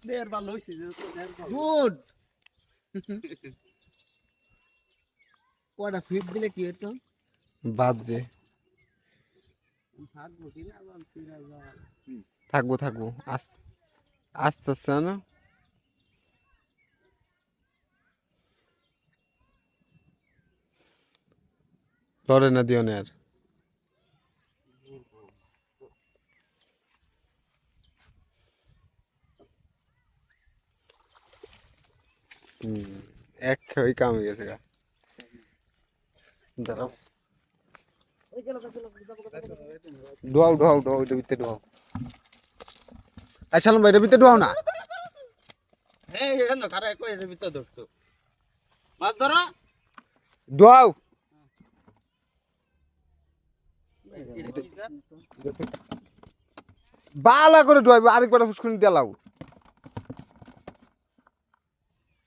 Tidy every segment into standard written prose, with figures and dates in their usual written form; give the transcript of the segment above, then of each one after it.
দেড় ভালো হইছে যে তো দেড় ভালো গুড কটা ফিট দিলে কি হতো বাজে থাকবো কিনা আবার ফিরে যাওয়া থাকবো আস্তে আস্তে না লড়ে না দিও না আর এক ওই কাম হয়ে গেছে গা দাঁড়াও ডোয়াও এটা ভিতরে ডোয়াও আই সালাম ভাই এটা ভিতরে ডোয়াও না এই এখানে কারা কই এর ভিতর ধরতো মাছ ধরো ডোয়াও বালা করে ডোয়াইবে আরেকবার ফুসকুনি দেলাও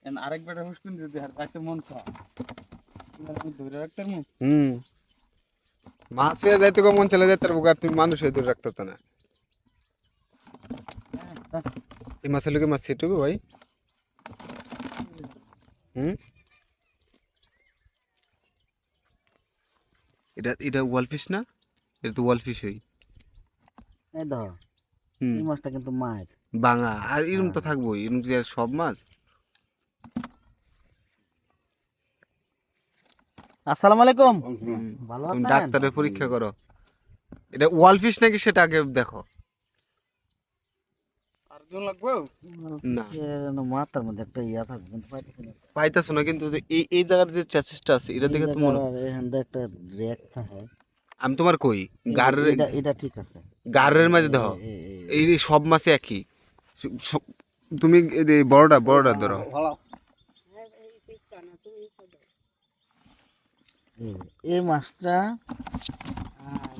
এন আরেকবার হুসকুন যদি আর কাছে মন চায় ধরে রাখতে মু মাছ হয়ে যাইতে মন চলে যাইতে আর তুমি মানুষ হয়ে দূর রাখতে হতো না এই মাছের লোকে মাছ সেটুকু ভাই এটা ওয়ালফিশ না এটা তো ওয়ালফিশ হই এই দাও এই মাছটা কিন্তু মাছ বাঙা আর এরকম তো থাকবোই এরকম যে সব মাছ আসসালামু আলাইকুম ভালো তুমি আছেন ডাক্তারের পরীক্ষা করো এটা ওয়ালফিশ নাকি সেটা আগে দেখো আর জন লাগবে না মাথার মধ্যে একটা ইয়া থাকবে কিন্তু পাইতেছি না পাইতাছো না কিন্তু এই জায়গার যে চ্যাসিসটা আছে এটা দেখে তোমার এখান থেকে একটা রেক থাকে আমি তোমার কই গারের এটা ঠিক আছে গারের মাঝে দেখো এই সব মাছে একই তুমি এই বড়টা ধরো এই মাছটা আর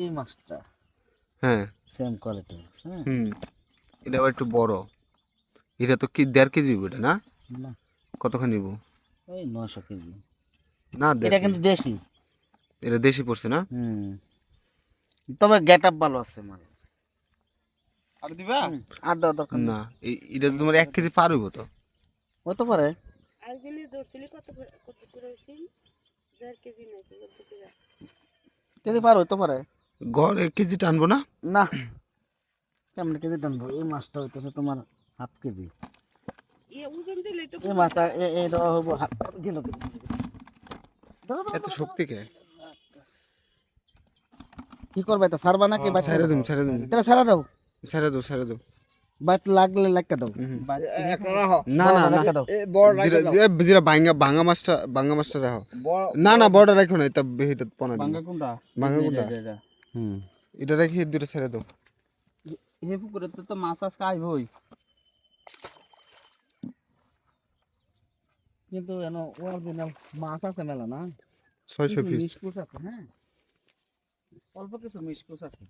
এই মাছটা হ্যাঁ সেম কোয়ালিটি হ্যাঁ এটা আবার একটু বড় এটা তো কি 1.5 কেজি এটা না না কতখানি নিব ওই 900 কেজি না এটা কিন্তু দেশি এটা দেশি পড়ছে না তবে গেট আপ ভালো আছে মানে আর দিবা আর দাও দরকার না এটা তো তোমার 1 কেজি পার হইব তো হতে পারে আর দিলে দর্শিলি কত করে হইছিল 1.5 কেজি নাকি কত করে কেজি পার হতে পারে গড় 1 কেজি টানবো না না কেমন কেজি টানবো এই মাছটা হইতেছে তোমার হাফ কেজি ওজন দিলে তো এই মাছটা এই দেওয়া হবো হাফ কিলো এত শক্তি কে কি করবে তা সারবা নাকি বা ছেড়ে দিন তাহলে সারা দাও ছেড়ে দাও বাইট লাগলে লাগা দাও না লাগা দাও জিরা ভাঙা মাছটা রাখো না বড়টা রাখো না এটা এটা পনা দিন ভাঙা কোনটা এটা রেখে দুটো ছেড়ে দাও হে পুকুরে তো মাছ আজকে আইবই কিন্তু এন অরিজিনাল মাছ আছে মেলা না 600 পিস মিশকুস আছে হ্যাঁ অল্প কিছু মিশকুস আছে